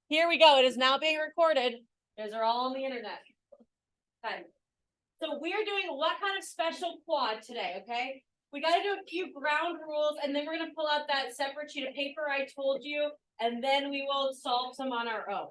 Here we go. It is now being recorded. Those are all on the internet. Okay. So we're doing what kind of special quad today, okay? We got to do a few ground rules, and then we're going to pull out that separate sheet of paper I told you, and then we will solve some on our own.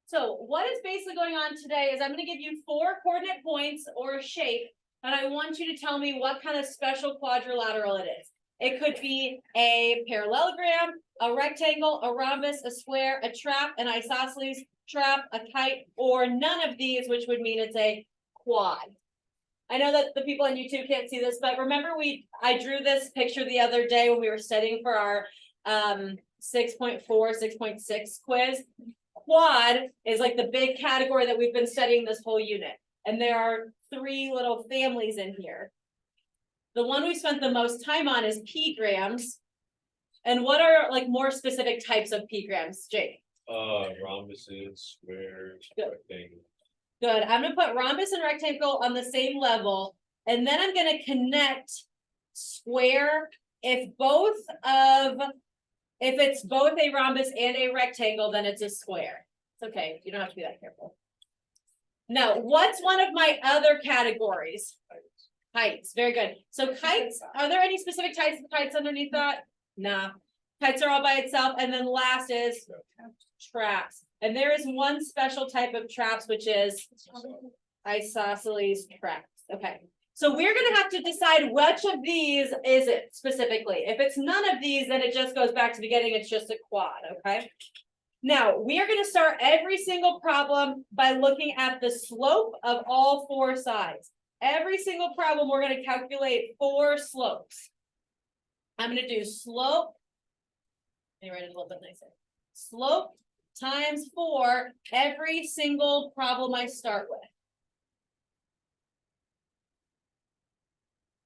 So what is basically going on today is I'm going to give you 4 coordinate points or a shape, and I want you to tell me what kind of special quadrilateral it is. It could be a parallelogram, a rectangle, a rhombus, a square, a trap, an isosceles trap, a kite, or none of these, which would mean it's a quad. I know that the people on YouTube can't see this, but remember I drew this picture the other day when we were studying for our 6.4, 6.6 quiz. Quad is like the big category that we've been studying this whole unit. And there are 3 little families in here. The one we spent the most time on is p-grams. And what are like more specific types of p-grams, Jake? Rhombuses, squares, rectangles. Good. I'm going to put rhombus and rectangle on the same level. And then I'm going to connect square if it's both a rhombus and a rectangle, then it's a square. It's okay. You don't have to be that careful. Now, what's one of my other categories? Kites. Very good. So kites, are there any specific types of kites underneath that? Nah. Kites are all by itself. And then last is traps. And there is one special type of traps, which is isosceles traps. Okay. So we're going to have to decide which of these is it specifically. If it's none of these, then it just goes back to the beginning. It's just a quad. Okay. Now we are going to start every single problem by looking at the slope of all 4 sides. Every single problem, we're going to calculate 4 slopes. I'm going to do slope. Let me write it a little bit nicer. Slope times 4 every single problem I start with.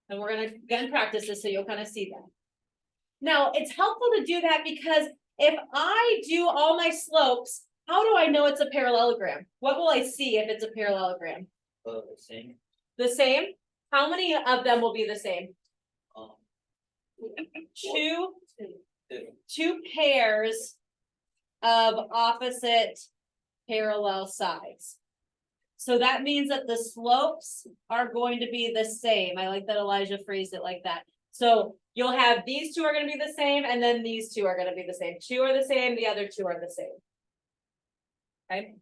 And we're going to again practice this so you'll kind of see that. Now, it's helpful to do that because if I do all my slopes, how do I know it's a parallelogram? What will I see if it's a parallelogram? The same. The same? How many of them will be the same? 2 pairs of opposite parallel sides. So that means that the slopes are going to be the same. I like that Elijah phrased it like that. So you'll have these 2 are going to be the same, and then these 2 are going to be the same. 2 are the same, the other 2 are the same. Okay.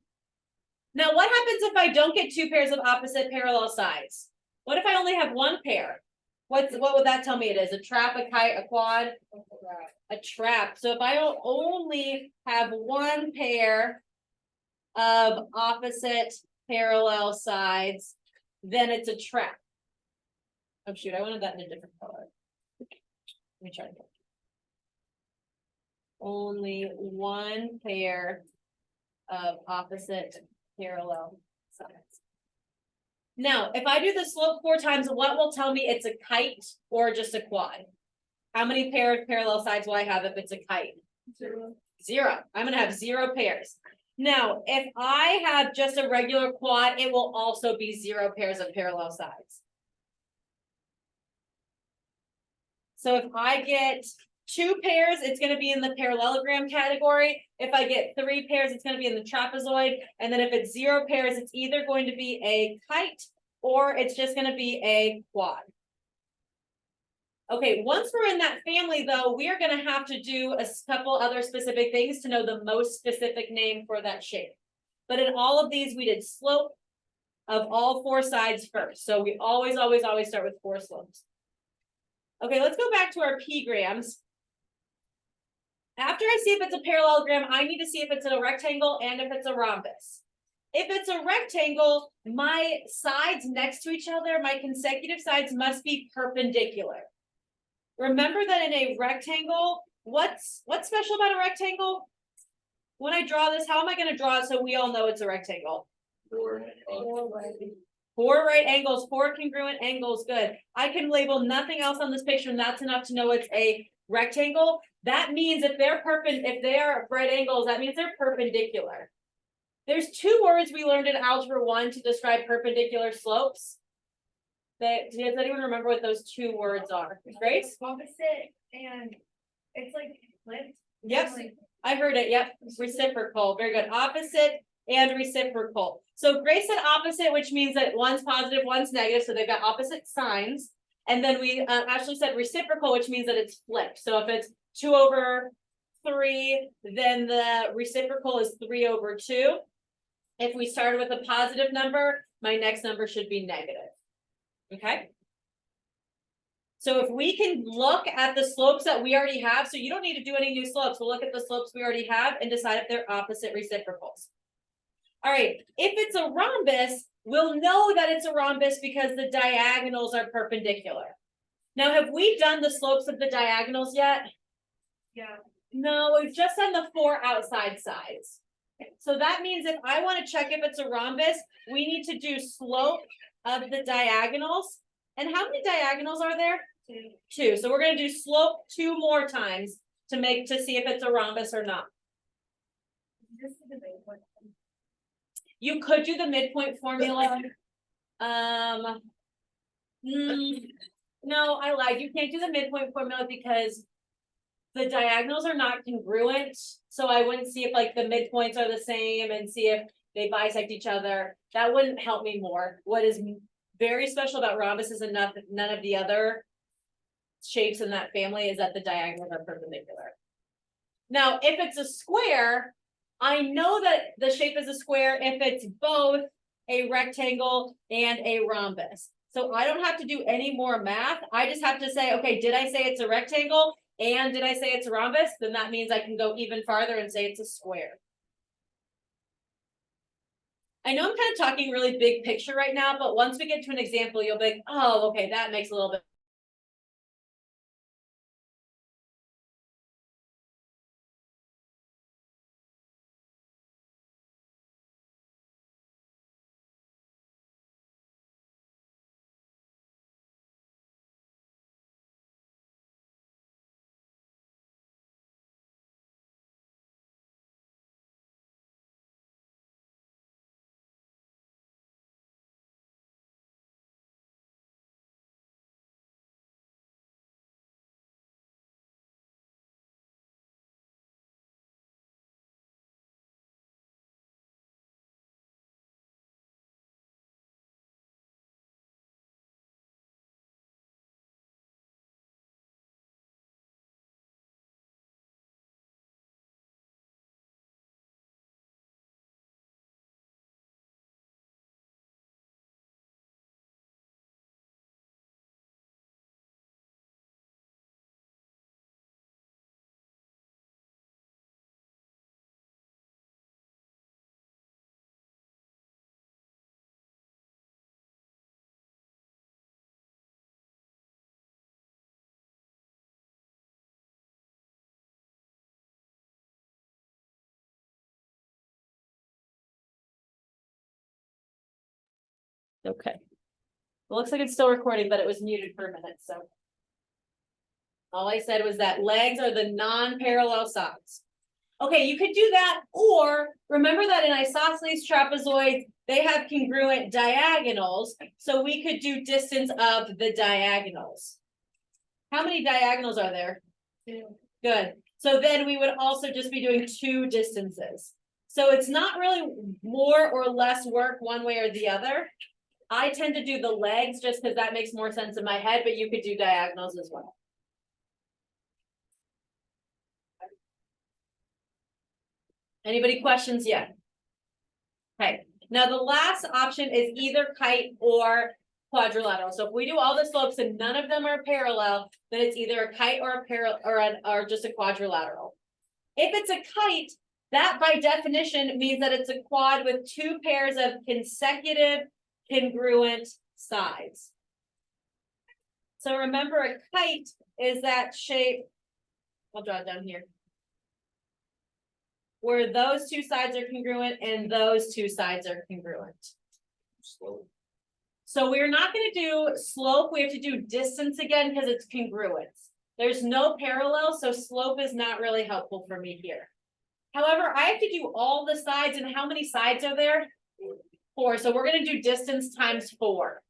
Now, what happens if I don't get 2 pairs of opposite parallel sides? What if I only have 1 pair? What would that tell me it is? A trap, a kite, a quad? A trap. So if I only have 1 pair of opposite parallel sides, then it's a trap. Oh shoot, I wanted that in a different color. Let me try again. Only 1 pair of opposite parallel sides. Now, if I do the slope 4 times, what will tell me it's a kite or just a quad? How many pairs of parallel sides will I have if it's a kite? 0. 0. I'm going to have 0 pairs. Now, if I have just a regular quad, it will also be 0 pairs of parallel sides. So if I get 2 pairs, it's going to be in the parallelogram category. If I get 3 pairs, it's going to be in the trapezoid. And then if it's 0 pairs, it's either going to be a kite or it's just going to be a quad. Okay, once we're in that family, though, we are going to have to do a couple other specific things to know the most specific name for that shape. But in all of these, we did slope of all 4 sides first. So we always start with 4 slopes. Okay, let's go back to our p-grams. After I see if it's a parallelogram, I need to see if it's a rectangle and if it's a rhombus. If it's a rectangle, my sides next to each other, my consecutive sides must be perpendicular. Remember that in a rectangle, what's special about a rectangle? When I draw this, how am I going to draw it so we all know it's a rectangle? 4. 4 right angles, 4 congruent angles, good. I can label nothing else on this picture, and that's enough to know it's a rectangle. That means if they are right angles, that means they're perpendicular. There's 2 words we learned in Algebra 1 to describe perpendicular slopes. Does anyone remember what those 2 words are? Grace? Opposite, and it's like flipped. Yep. I heard it, yep, reciprocal, very good, opposite and reciprocal. So Grace said opposite, which means that one's positive, one's negative, so they've got opposite signs. And then we actually said reciprocal, which means that it's flipped, so if it's 2/3, then the reciprocal is 3/2. If we started with a positive number, my next number should be negative. Okay? So if we can look at the slopes that we already have, so you don't need to do any new slopes, we'll look at the slopes we already have and decide if they're opposite reciprocals. All right, if it's a rhombus, we'll know that it's a rhombus because the diagonals are perpendicular. Now, have we done the slopes of the diagonals yet? Yeah. No, we've just done the 4 outside sides. So that means if I want to check if it's a rhombus, we need to do slope of the diagonals. And how many diagonals are there? 2. So we're going to do slope 2 more times to see if it's a rhombus or not. You could do the midpoint formula. No, I lied. You can't do the midpoint formula because the diagonals are not congruent. So I wouldn't see if like the midpoints are the same and see if they bisect each other. That wouldn't help me more. What is very special about rhombuses and none of the other shapes in that family is that the diagonals are perpendicular. Now, if it's a square, I know that the shape is a square if it's both a rectangle and a rhombus. So I don't have to do any more math. I just have to say, okay, did I say it's a rectangle? And did I say it's a rhombus? Then that means I can go even farther and say it's a square. I know I'm kind of talking really big picture right now, but once we get to an example, you'll be like, oh, okay, that makes a little bit. Okay. It looks like it's still recording, but it was muted for a minute, so. All I said was that legs are the non-parallel sides. Okay, you could do that, or remember that in isosceles trapezoids, they have congruent diagonals, so we could do distance of the diagonals. How many diagonals are there? 2. Good. So then we would also just be doing 2 distances. So it's not really more or less work one way or the other. I tend to do the legs just because that makes more sense in my head, but you could do diagonals as well. Anybody questions yet? Okay, now the last option is either kite or quadrilateral. So if we do all the slopes and none of them are parallel, then it's either a kite or a parallel or just a quadrilateral. If it's a kite, that by definition means that it's a quad with 2 pairs of consecutive congruent sides. So remember, a kite is that shape. I'll draw it down here. Where those 2 sides are congruent and those 2 sides are congruent. Slope. So we're not going to do slope. We have to do distance again because it's congruence. There's no parallel, so slope is not really helpful for me here. However, I have to do all the sides, and how many sides are there? 4. So we're going to do distance times 4.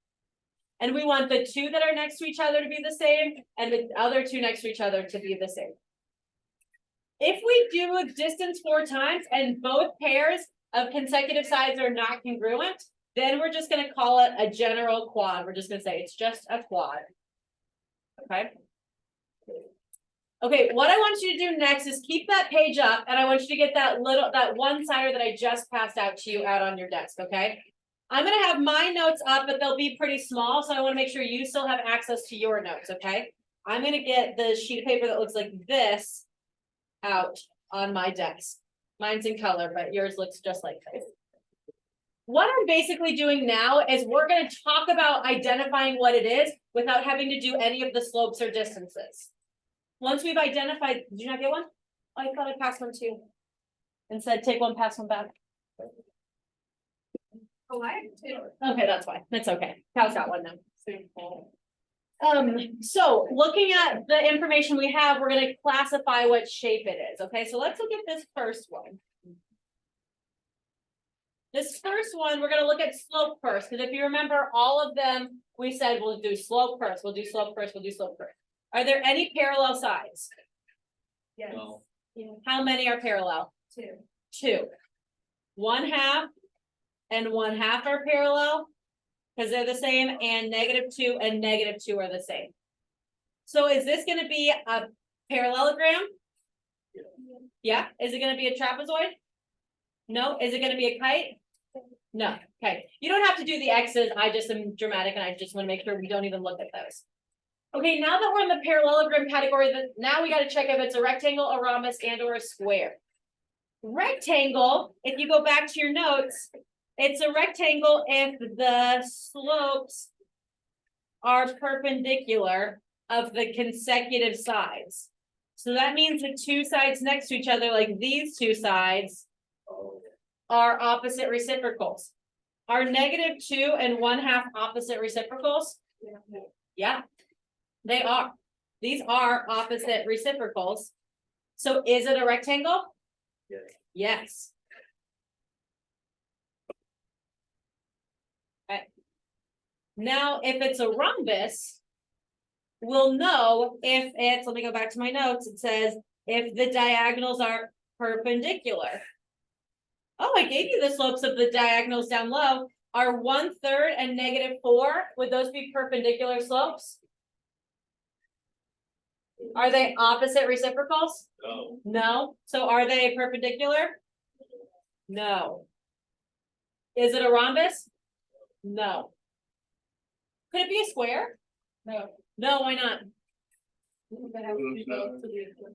And we want the 2 that are next to each other to be the same, and the other 2 next to each other to be the same. If we do a distance 4 times and both pairs of consecutive sides are not congruent, then we're just gonna call it a general quad. We're just gonna say it's just a quad. Okay. Okay, what I want you to do next is keep that page up, and I want you to get that one-sider that I just passed out to you out on your desk, okay? I'm gonna have my notes up, but they'll be pretty small, so I wanna make sure you still have access to your notes, okay? I'm gonna get the sheet of paper that looks like this out on my desk. Mine's in color, but yours looks just like this. What I'm basically doing now is we're gonna talk about identifying what it is without having to do any of the slopes or distances. Once we've identified, did you not get one? Oh, I thought I passed one too. And said, take one, pass one back. Oh, I do. Okay, that's fine. That's okay. Cal's got one now. So looking at the information we have, we're gonna classify what shape it is. Okay, so let's look at this first one. This first one, we're gonna look at slope first, because if you remember all of them, we said we'll do slope first, we'll do slope first, we'll do slope first. Are there any parallel sides? Yes. No. How many are parallel? 2. 2. 1/2 and 1/2 are parallel, because they're the same, and -2 and -2 are the same. So is this gonna be a parallelogram? Yeah, is it gonna be a trapezoid? No, is it gonna be a kite? No, okay, you don't have to do the X's, I just am dramatic and I just wanna make sure we don't even look at those. Okay, now that we're in the parallelogram category, now we gotta check if it's a rectangle, a rhombus, and or a square. Rectangle, if you go back to your notes, it's a rectangle if the slopes are perpendicular of the consecutive sides. So that means the 2 sides next to each other, like these 2 sides, are opposite reciprocals. Are -2 and 1/2 opposite reciprocals? Yeah, they are. These are opposite reciprocals. So is it a rectangle? Yes. Yes. Okay. Now, if it's a rhombus, we'll know if it's, let me go back to my notes, it says if the diagonals are perpendicular. Oh, I gave you the slopes of the diagonals down low. Are 1/3 and -4, would those be perpendicular slopes? Are they opposite reciprocals? No, No, so are they perpendicular? No. Is it a rhombus? No. Could it be a square? No. No, why not?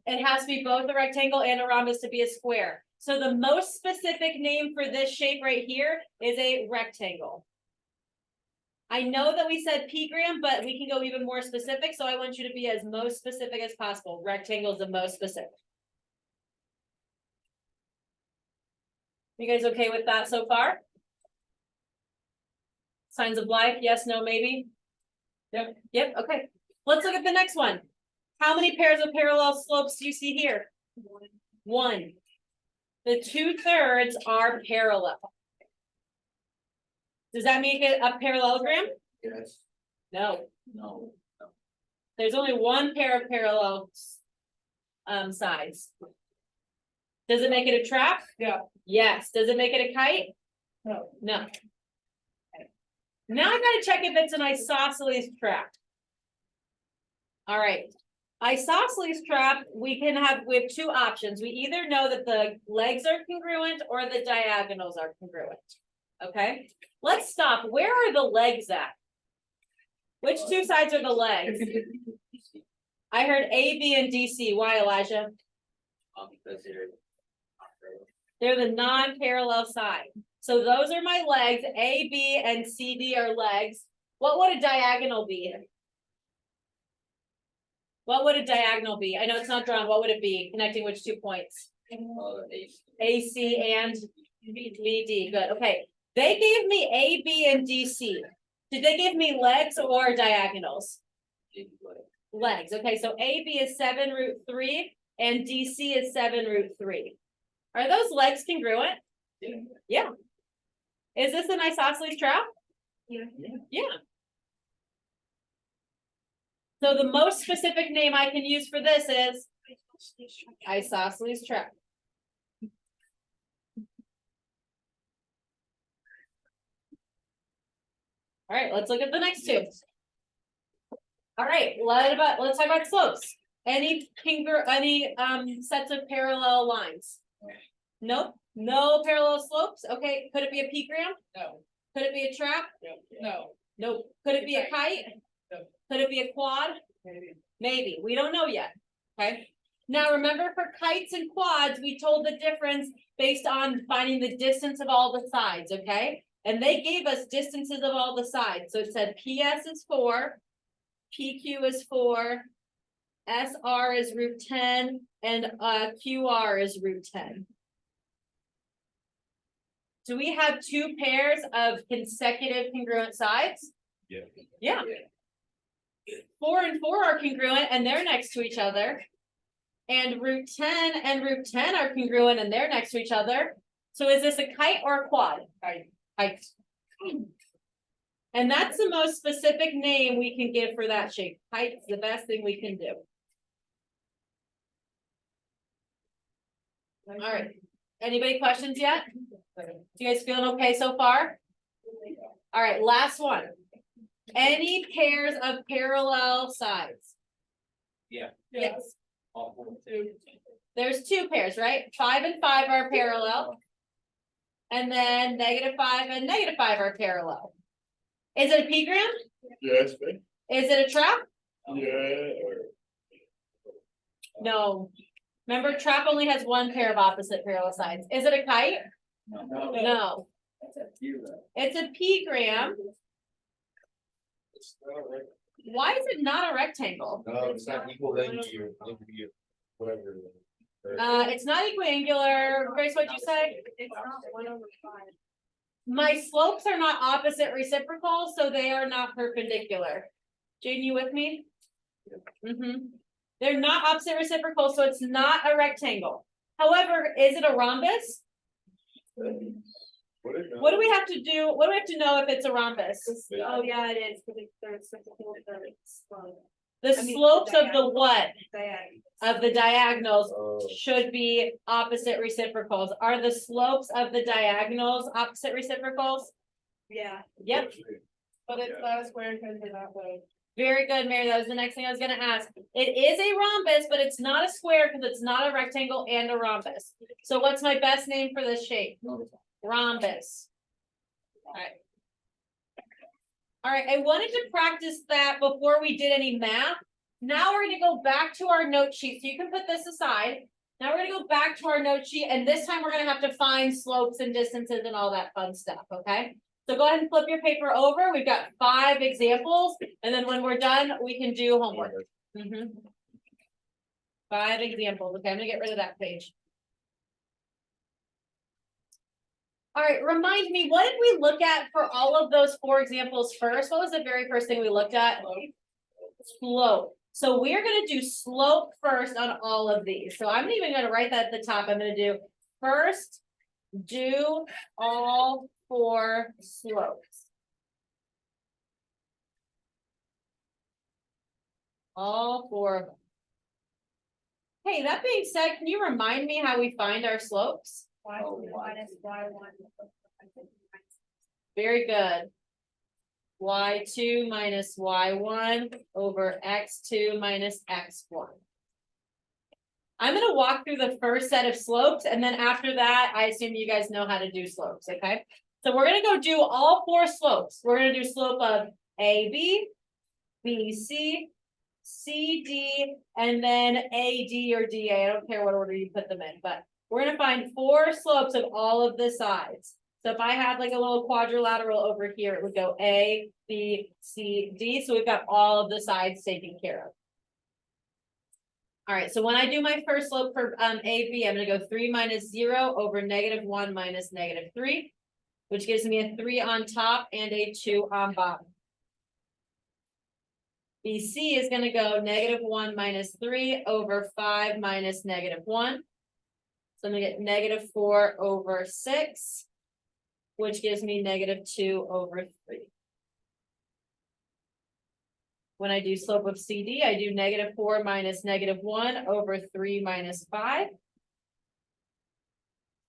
It has to be both a rectangle and a rhombus to be a square. So the most specific name for this shape right here is a rectangle. I know that we said pigram, but we can go even more specific, so I want you to be as most specific as possible. Rectangle is the most specific. You guys okay with that so far? Signs of life, yes, no, maybe? Yep, yep, okay. Let's look at the next one. How many pairs of parallel slopes do you see here? 1. The 2/3 are parallel. Does that make it a parallelogram? Yes. No, No. there's only one pair of parallel sides. Does it make it a trap? Yeah. Yes. Does it make it a kite? No. No. Okay. Now I gotta check if it's an isosceles trap. All right. Isosceles trap, we have 2 options. We either know that the legs are congruent or the diagonals are congruent. Okay, let's stop. Where are the legs at? Which 2 sides are the legs? I heard A, B, and DC. Why, Elijah? Because They're the non-parallel side. So those are my legs. A, B, and C, D are legs. What would a diagonal be? What would a diagonal be? I know it's not drawn. What would it be? Connecting which 2 points? AC and BD. Good. Okay. They gave me A, B, and DC. Did they give me legs or diagonals? Legs. Okay, so AB is 7√3 and DC is 7√3. Are those legs congruent? Yeah. Is this an isosceles trap? Yeah. Yeah. So the most specific name I can use for this is Isosceles trap. All right, let's look at the next two. All right, let's talk about slopes. Any sets of parallel lines? Nope, no parallel slopes. Okay, could it be a pigram? No, Could it be a trap? no, Nope. Could it be a kite? No. Could it be a quad? maybe. Maybe, we don't know yet, okay? Now, remember for kites and quads, we told the difference based on finding the distance of all the sides, okay? And they gave us distances of all the sides, so it said PS is 4, PQ is 4, SR is √10, and QR is √10. Do we have two pairs of consecutive congruent sides? Yeah. Yeah. 4 and 4 are congruent and they're next to each other. And √10 and √10 are congruent and they're next to each other. So is this a kite or a quad? Kite. And that's the most specific name we can give for that shape. Kite's the best thing we can do. All right. Anybody questions yet? You guys feeling okay so far? All right, last one. Any pairs of parallel sides? Yeah. Yes. All four. There's two pairs, right? 5 and 5 are parallel. And then -5 and -5 are parallel. Is it a pigram? Yeah, it's big. Is it a trap? Yeah. No. Remember, trap only has one pair of opposite parallel sides. Is it a kite? No. No. That's a few though. It's a pigram. Why is it not a rectangle? No, it's not equal, then you, whatever. It's not equiangular. Grace, what'd you say? It's not 1/5. My slopes are not opposite reciprocal, so they are not perpendicular. Jane, you with me? They're not opposite reciprocal, so it's not a rectangle. However, is it a rhombus? What do we have to do? What do we have to know if it's a rhombus? Oh, yeah, it is, because there's something called The slopes of the what? diagonal. Of the diagonals Oh. should be opposite reciprocals. Are the slopes of the diagonals opposite reciprocals? Yeah. Yep, But it's not a square because they're that way. very good, Mary. That was the next thing I was gonna ask. It is a rhombus, but it's not a square because it's not a rectangle and a rhombus. So what's my best name for this shape? Rhombus. Alright. Alright, I wanted to practice that before we did any math. Now we're gonna go back to our note sheet, so you can put this aside. Now we're gonna go back to our note sheet, and this time we're gonna have to find slopes and distances and all that fun stuff, okay? So go ahead and flip your paper over. We've got 5 examples, and then when we're done, we can do homework. 5 examples. Okay, I'm gonna get rid of that page. All right, remind me, what did we look at for all of those 4 examples first? What was the very first thing we looked at? Slope. So we're gonna do slope first on all of these. So I'm even gonna write that at the top. I'm gonna do first, do all 4 slopes. All 4 of them. Hey, that being said, can you remind me how we find our slopes? Y2 minus Y1. Very good. Y2 minus Y1 over X2 minus X1. I'm gonna walk through the first set of slopes, and then after that, I assume you guys know how to do slopes, okay? So we're gonna go do all 4 slopes. We're gonna do slope of AB, BC, CD, and then AD or DA. I don't care what order you put them in, but we're gonna find 4 slopes of all of the sides. So if I had like a little quadrilateral over here, it would go A, B, C, D. So we've got all of the sides taken care of. All right, so when I do my first slope for AB, I'm gonna go 3 minus 0 over -1 minus -3, which gives me a 3 on top and a 2 on bottom. BC is gonna go -1 minus 3 over 5 minus -1. So I'm gonna get -4 over 6, which gives me -2 over 3. When I do slope of CD, I do -4 minus -1 over 3 minus 5.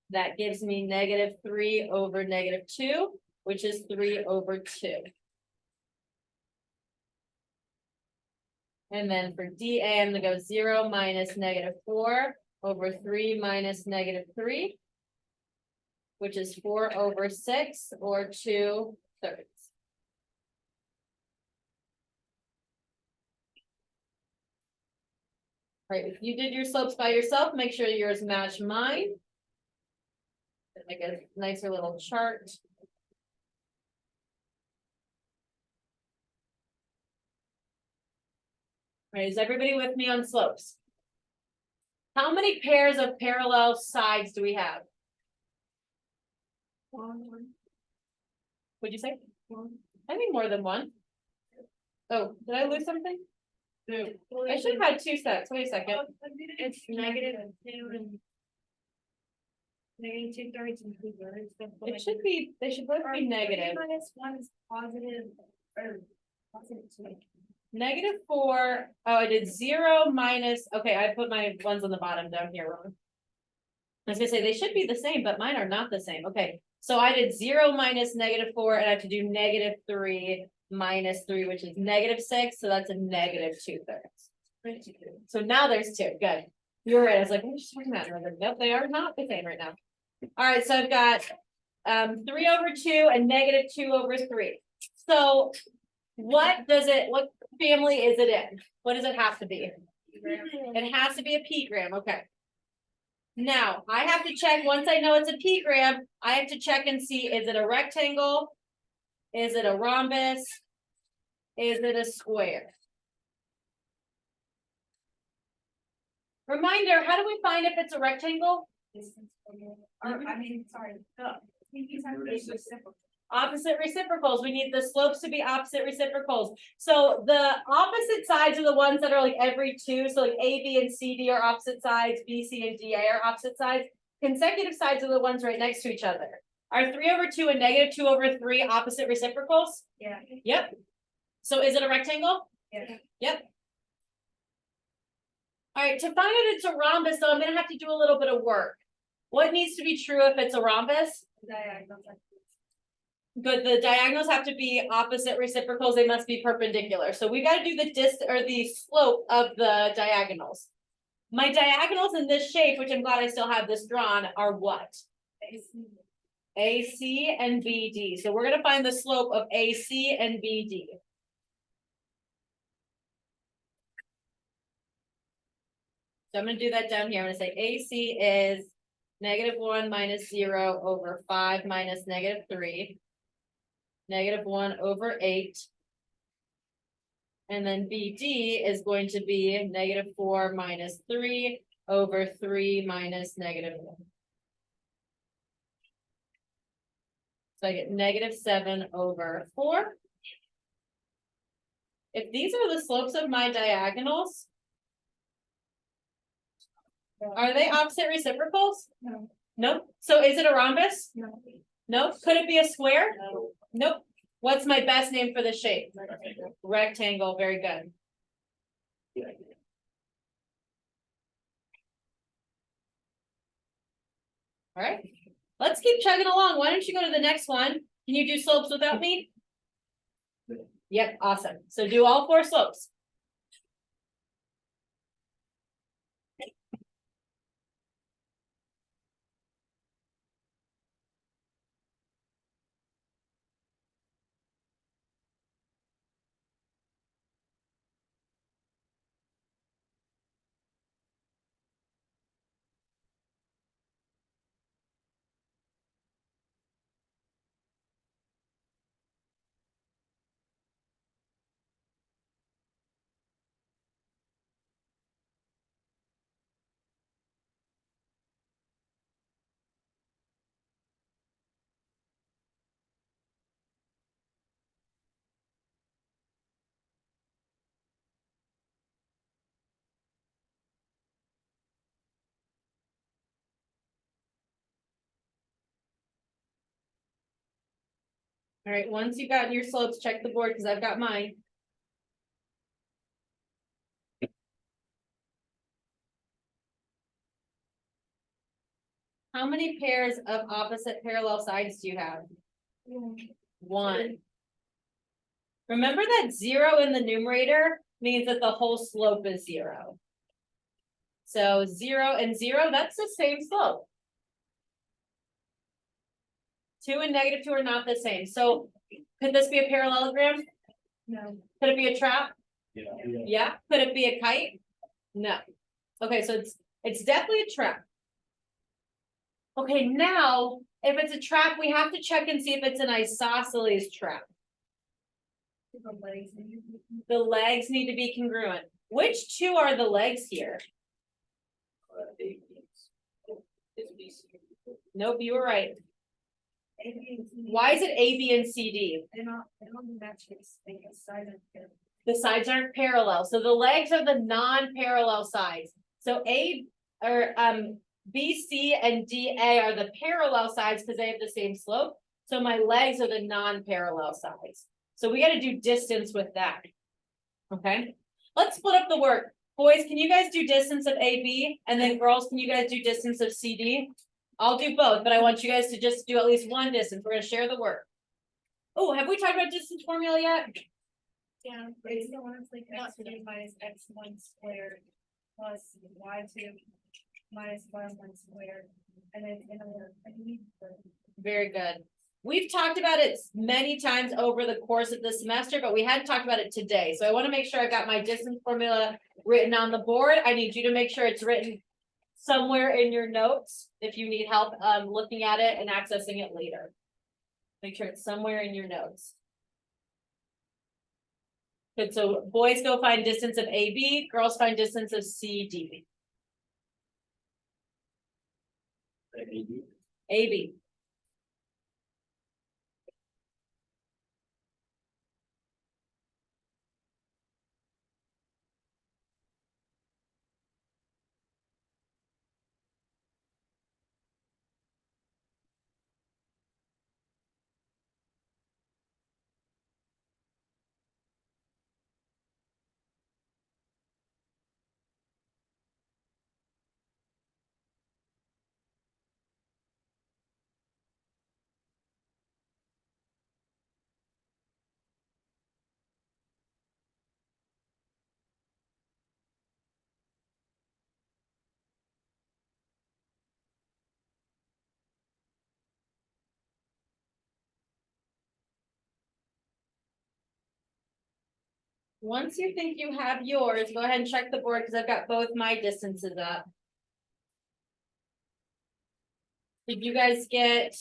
That gives me -3 over -2, which is 3 over 2. And then for DA, I'm gonna go 0 minus -4 over 3 minus -3. Which is 4 over 6 or 2/3. Right, if you did your slopes by yourself, make sure yours match mine. Make a nicer little chart. Right, is everybody with me on slopes? How many pairs of parallel sides do we have? What'd you say? I think more than one. Oh, did I lose something? I should have had 2 sets. Wait a second. It's -2 and. -2/3 and 2/3. It should be, they should both be negative. -1 is positive, or positive 2. -4, oh, I did 0 minus, okay, I put my ones on the bottom down here wrong. I was gonna say, they should be the same, but mine are not the same, okay, so I did 0 minus -4, and I have to do -3 minus 3, which is -6, so that's a -2/3. So now there's 2, good. You're right, I was like, what are you talking about? And I was like, nope, they are not the same right now. All right, so I've got 3 over 2 and -2 over 3. So what family is it in? What does it have to be? It has to be a p-gram, okay. Now, I have to check, once I know it's a p-gram, I have to check and see, is it a rectangle? Is it a rhombus? Is it a square? Reminder, how do we find if it's a rectangle? Opposite reciprocals, we need the slopes to be opposite reciprocals. So the opposite sides are the ones that are like every 2, so like A, B, and C, D are opposite sides, B, C, and D, A are opposite sides. Consecutive sides are the ones right next to each other. Are 3 over 2 and -2 over 3 opposite reciprocals? Yeah. Yep. So is it a rectangle? Yeah. Yep. All right, to find out it's a rhombus, though, I'm gonna have to do a little bit of work. What needs to be true if it's a rhombus? Good, the diagonals have to be opposite reciprocals, they must be perpendicular, so we gotta do the or the slope of the diagonals. My diagonals in this shape, which I'm glad I still have this drawn, are what? AC and BD, so we're gonna find the slope of AC and BD. So I'm gonna do that down here, I'm gonna say AC is -1 minus 0 over 5 minus -3. -1 over 8. And then BD is going to be -4 minus 3 over 3 minus -1. So I get -7 over 4. If these are the slopes of my diagonals, are they opposite reciprocals? No. Nope. So is it a rhombus? No. Nope. Could it be a square? No. Nope. What's my best name for the shape? Rectangle, very good. All right, let's keep chugging along. Why don't you go to the next one? Can you do slopes without me? Yep, awesome. So do all 4 slopes. All right, once you've gotten your slopes, check the board because I've got mine. How many pairs of opposite parallel sides do you have? One. Remember that 0 in the numerator means that the whole slope is 0. So 0 and 0, that's the same slope. 2 and -2 are not the same. So could this be a parallelogram? No. Could it be a trap? Yeah. Yeah. Could it be a kite? No. Okay, so it's definitely a trap. Okay, now, if it's a trap, we have to check and see if it's an isosceles trap. The legs need to be congruent. Which two are the legs here? Nope, you were right. Why is it A, B, and C, D? They're not matching, they have side and pair. The sides aren't parallel, so the legs are the non-parallel sides. So B, C, and D, A are the parallel sides because they have the same slope. So my legs are the non-parallel sides. So we gotta do distance with that. Okay, let's split up the work. Boys, can you guys do distance of AB? And then girls, can you guys do distance of CD? I'll do both, but I want you guys to just do at least one distance. We're gonna share the work. Oh, have we talked about distance formula yet? Yeah, it's the one that's like x2 minus x1 squared plus y2 minus y1 squared. And then in order. Very good. We've talked about it many times over the course of the semester, but we hadn't talked about it today. So I want to make sure I got my distance formula written on the board. I need you to make sure it's written somewhere in your notes if you need help looking at it and accessing it later. Make sure it's somewhere in your notes. Good, so boys go find distance of AB, girls find distance of CD. AB. Once you think you have yours, go ahead and check the board because I've got both my distances up. Did you guys get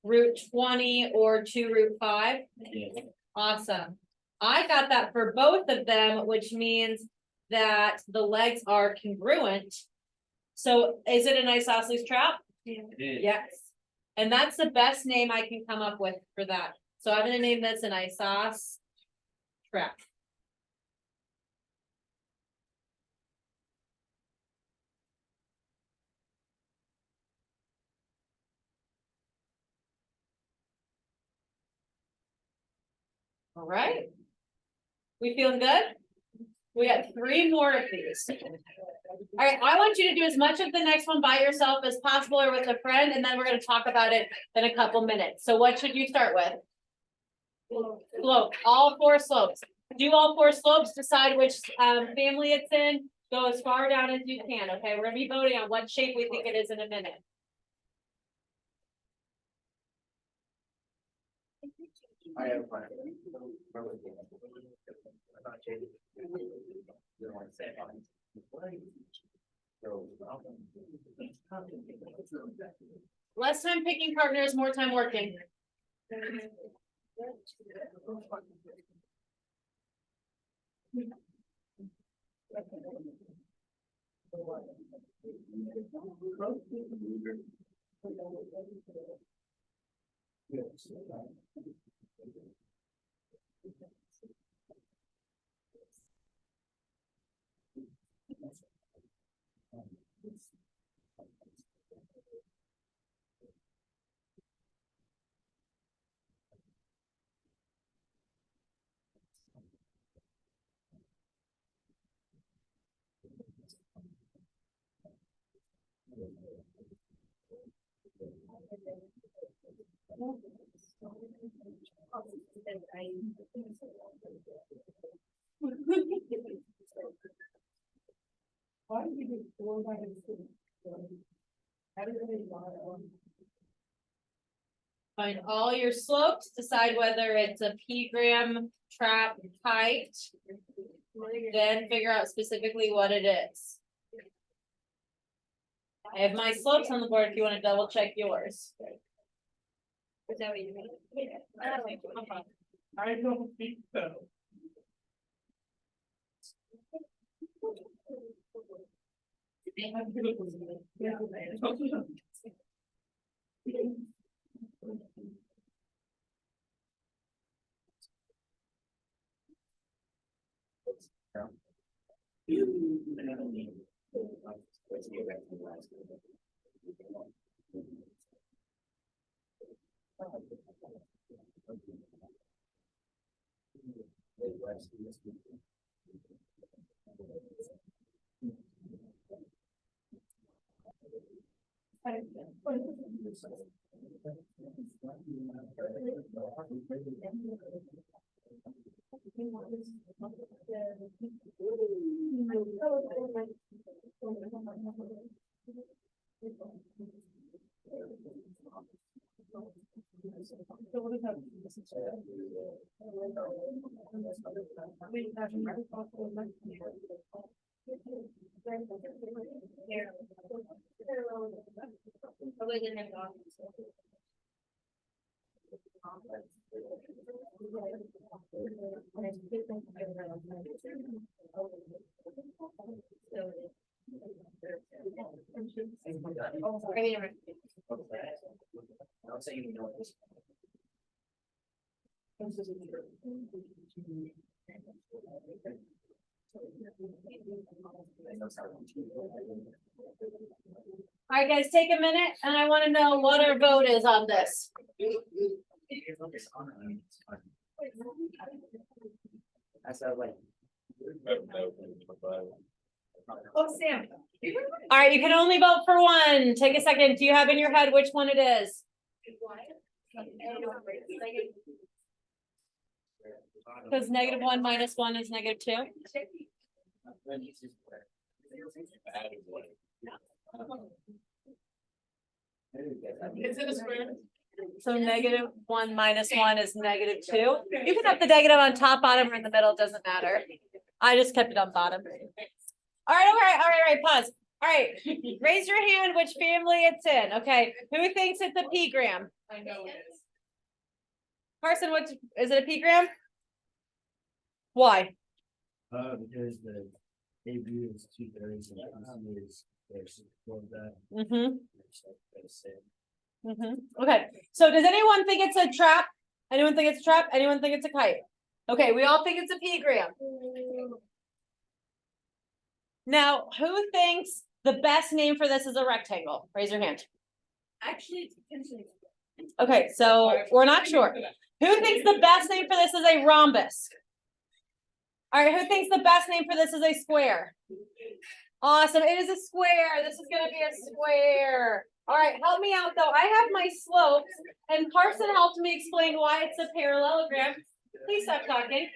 root 20 or 2 root 5? Yeah. Awesome. I got that for both of them, which means that the legs are congruent. So is it an isosceles trap? Yes. And that's the best name I can come up with for that. So I'm gonna name this an isos trap. All right. We feeling good? We got 3 more of these. All right, I want you to do as much of the next one by yourself as possible or with a friend, and then we're gonna talk about it in a couple minutes. So what should you start with? Slope, all 4 slopes. Do all 4 slopes, decide which family it's in, go as far down as you can, okay? We're gonna be voting on what shape we think it is in a minute. I have a plan. Less time picking partners, more time working. Why do you do 4 by 6? Everybody want Find all your slopes, decide whether it's a P-gram trap height. Then figure out specifically what it is. I have my slopes on the board if you want to double check yours. Is that what you mean? I don't think so. I'll say you know this. All right, guys, take a minute and I want to know what our vote is on this. I said like. Oh, Sam. All right, you can only vote for one. Take a second. Do you have in your head which one it is? Because -1 minus 1 is -2. Is it a square? So -1 minus 1 is -2. You can have the negative on top, bottom, or in the middle, it doesn't matter. I just kept it on bottom. All right, pause. All right, raise your hand which family it's in, okay? Who thinks it's a P-gram? I know it is. Carson, is it a P-gram? Why? Because the AB is 2/3 and PC is there's that. Okay, so does anyone think it's a trap? Anyone think it's a trap? Anyone think it's a kite? Okay, we all think it's a P-gram. Now, who thinks the best name for this is a rectangle? Raise your hand. Actually, it's potentially. Okay, so we're not sure. Who thinks the best name for this is a rhombus? All right, who thinks the best name for this is a square? Awesome, it is a square. This is gonna be a square. All right, help me out though. I have my slopes and Carson helped me explain why it's a parallelogram. Please stop talking.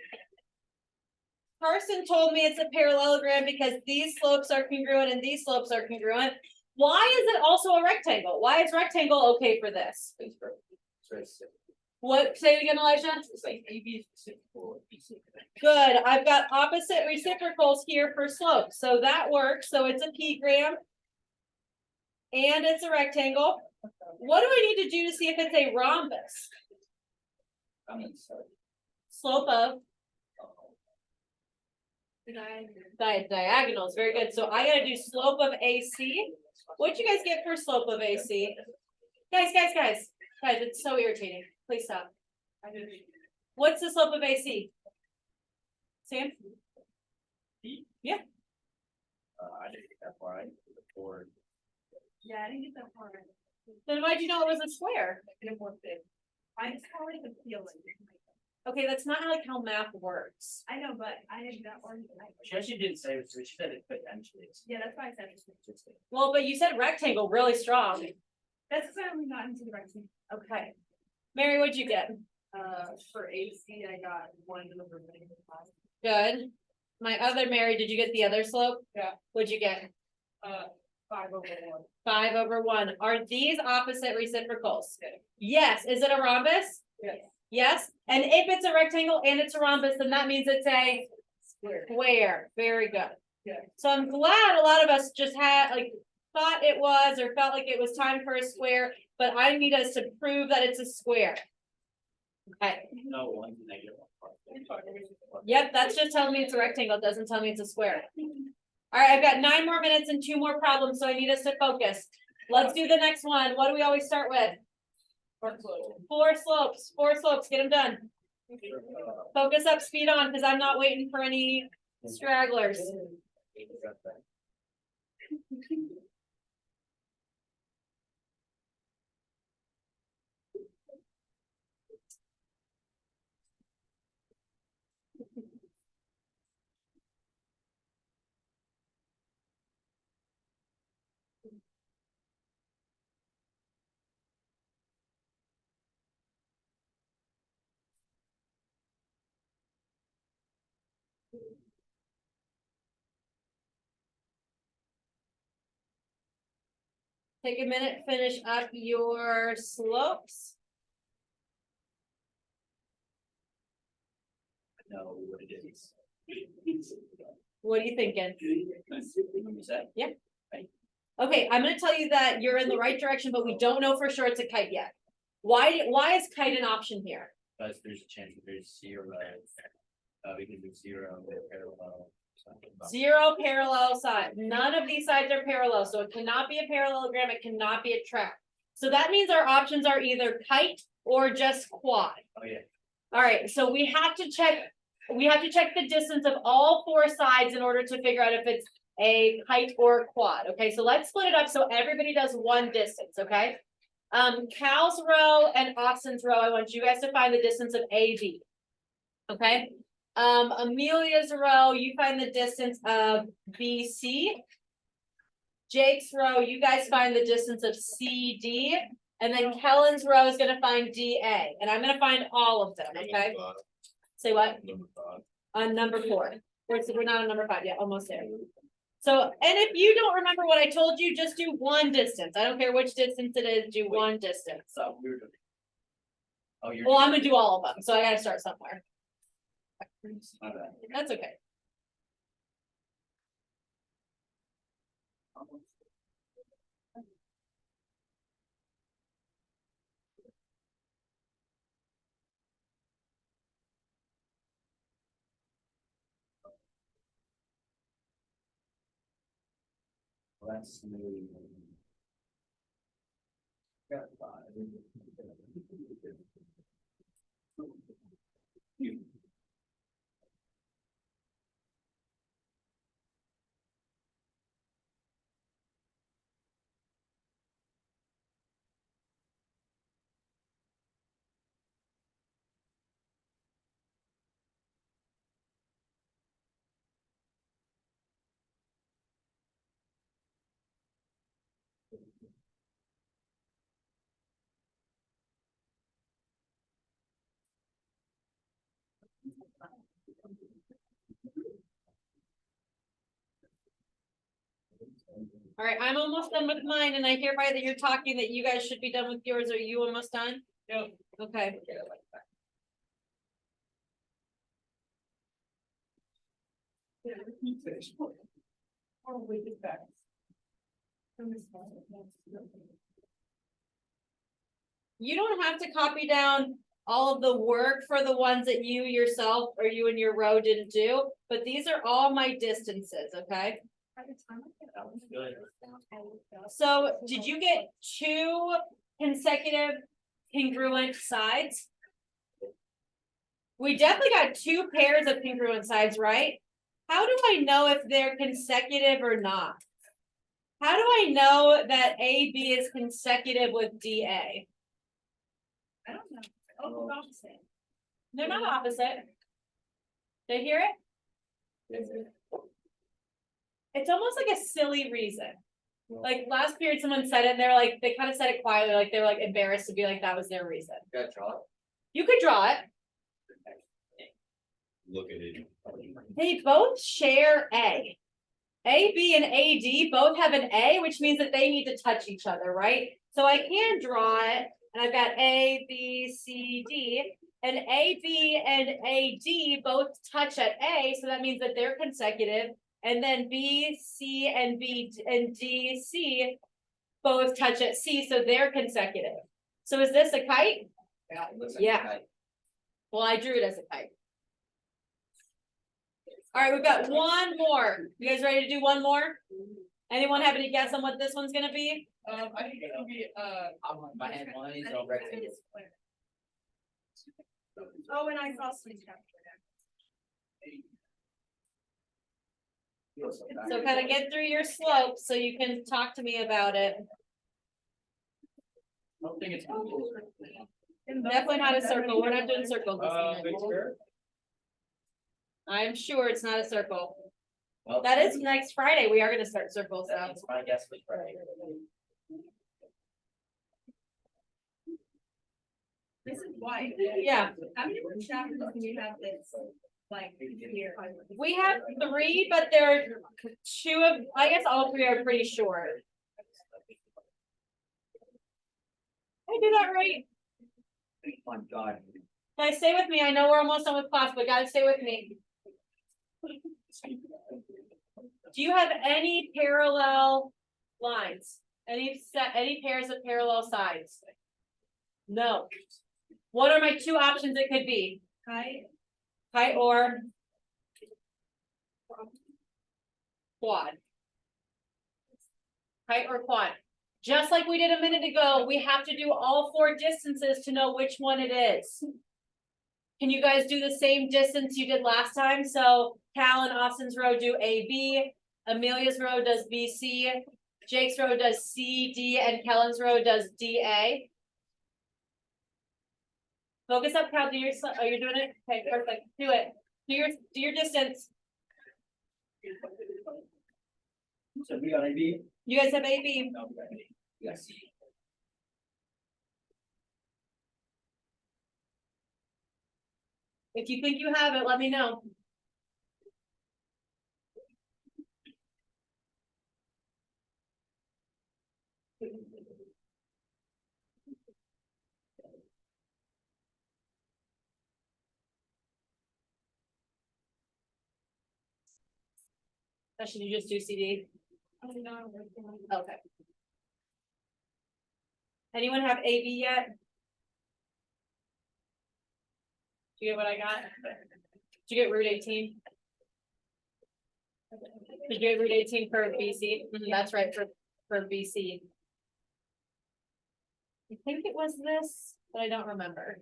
Carson told me it's a parallelogram because these slopes are congruent and these slopes are congruent. Why is it also a rectangle? Why is rectangle okay for this? What, say it again, Elijah? It's like AB is reciprocal. Good, I've got opposite reciprocals here for slopes, so that works, so it's a P-gram. And it's a rectangle. What do I need to do to see if it's a rhombus? Slope of diagonals, very good. So I gotta do slope of AC. What'd you guys get for slope of AC? Guys, it's so irritating. Please stop. What's the slope of AC? Sam? Yeah. I didn't get that far. I did the board. Yeah, I didn't get that far. Then why'd you know it was a square? I just kind of like the feeling. Okay, that's not like how math works. I know, but I didn't that one. She actually didn't say it, she said it potentially. Yeah, that's why I said. Well, but you said rectangle really strong. That's certainly not into the right thing. Okay. Mary, what'd you get? For AC, I got 1 over 95. Good. My other Mary, did you get the other slope? Yeah. What'd you get? 5 over 1. 5/1. Are these opposite reciprocals? Yes. Is it a rhombus? Yes. Yes. And if it's a rectangle and it's a rhombus, then that means it's a Square. square. Very good. Yeah. So I'm glad a lot of us just had thought it was or felt like it was time for a square, but I need us to prove that it's a square. Okay. No, one's negative one. Yep, that's just telling me it's a rectangle. It doesn't tell me it's a square. All right, I've got 9 more minutes and 2 more problems, so I need us to focus. Let's do the next one. What do we always start with? 4 slopes. 4 slopes. Get them done. Focus up, speed on, because I'm not waiting for any stragglers. Take a minute, finish up your slopes. Know what it is. What are you thinking? You said? Okay, I'm gonna tell you that you're in the right direction, but we don't know for sure it's a kite yet. Why is kite an option here? Because there's a chance that there's 0, we can do 0 parallel. something about- 0 parallel side. None of these sides are parallel, so it cannot be a parallelogram, it cannot be a track. So that means our options are either kite or just quad. Oh, yeah. All right, so we have to check the distance of all 4 sides in order to figure out if it's a kite or a quad. Okay, so let's split it up so everybody does 1 distance, okay? Cow's row and Austin's row, I want you guys to find the distance of AB. Okay? Amelia's row, you find the distance of BC. Jake's row, you guys find the distance of CD. And then Kellen's row is gonna find DA, and I'm gonna find all of them, okay? Say what? On number 4. We're not on number 5 yet, almost there. So, and if you don't remember what I told you, just do 1 distance. I don't care which distance it is, do 1 distance. So we're. Oh, you're. Well, I'm gonna do all of them, so I gotta start somewhere. My bad. That's okay. That's new. Got 5. You. All right, I'm almost done with mine, and I hereby that you're talking that you guys should be done with yours. Are you almost done? Yep. Okay. Oh, we did that. You don't have to copy down all of the work for the ones that you yourself or you and your row didn't do, but these are all my distances, okay? That was good. So did you get 2 consecutive congruent sides? We definitely got 2 pairs of congruent sides, right? How do I know if they're consecutive or not? How do I know that AB is consecutive with DA? I don't know. Oh, it's opposite. They're not opposite. Did you hear it? It's almost like a silly reason. Like last period, someone said it and they're like, they kind of said it quietly, like they were like embarrassed to be like, that was their reason. Got draw it. You could draw it. Look at it. They both share A. A, B, and AD both have an A, which means that they need to touch each other, right? So I can draw it, and I've got A, B, C, D, and A, B, and AD both touch at A, so that means that they're consecutive. And then B, C, and B, and D, C both touch at C, so they're consecutive. So is this a kite? Yeah. it looks like Yeah. a kite. Well, I drew it as a kite. All right, we've got one more. You guys ready to do one more? Anyone have any guess on what this one's gonna be? I think it'll be, my hand one is all rectangle. Oh, and I saw switch up. So kind of get through your slope so you can talk to me about it. I don't think it's. Definitely not a circle. We're not doing circles this Big evening. square? I'm sure it's not a circle. Well, That is next Friday. We are gonna start circles now. That's my guess was right. This is white. Yeah, How many more chapters do you have this, like, here? we have 3, but there are 2 of, I guess all 3 are pretty short. Did I do that right? Oh my God. Guys, stay with me. I know we're almost done with class, but guys, stay with me. Do you have any parallel lines? Any pairs of parallel sides? No. What are my 2 options it could be? Kite or quad? Kite or quad? Just like we did a minute ago, we have to do all 4 distances to know which one it is. Can you guys do the same distance you did last time? So Cal and Austin's row do AB, Amelia's row does BC, Jake's row does CD, and Kellen's row does DA. Focus up, Cal, do your, oh, you're doing it? Okay, perfect, do it. Do your distance. So we got a B? You guys have AB. No, we got a B. Yes. If you think you have it, let me know. Should you just do CD? Okay. Anyone have AB yet? Do you get what I got? Did you get root 18? Did you get root 18 for BC? That's right, for BC. I think it was this, but I don't remember.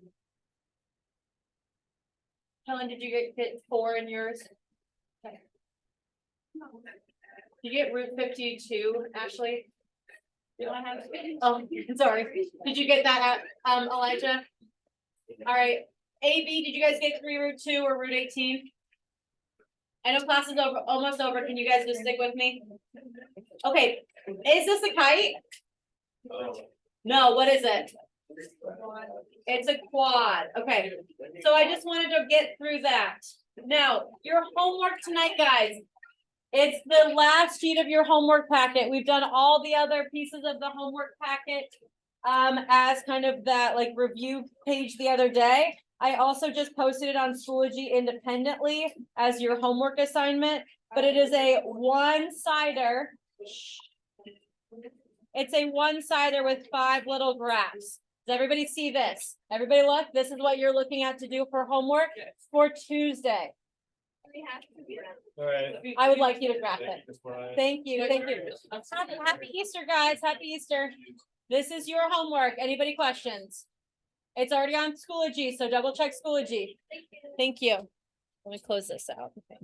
Helen, did you get 4 in yours? Okay. Did you get root 52, Ashley? Do I have? Oh, sorry. Did you get that, Elijah? All right. AB, did you guys get 3 root 2 or root 18? I know class is over, almost over. Can you guys just stick with me? Okay, is this a kite? No, what is it? It's a quad. Okay, so I just wanted to get through that. Now, your homework tonight, guys. It's the last sheet of your homework packet. We've done all the other pieces of the homework packet as kind of that like review page the other day. I also just posted it on Schoology independently as your homework assignment, but it is a one-sider. It's a one-sider with 5 little graphs. Does everybody see this? Everybody look, this is what you're looking at to do for homework for Tuesday. All right. I would like you to graph it. Thank you. Thank you, thank you. Happy Easter, guys. Happy Easter. This is your homework. Anybody questions? It's already on Schoology, so double check Schoology. Thank you. Let me close this out. Okay.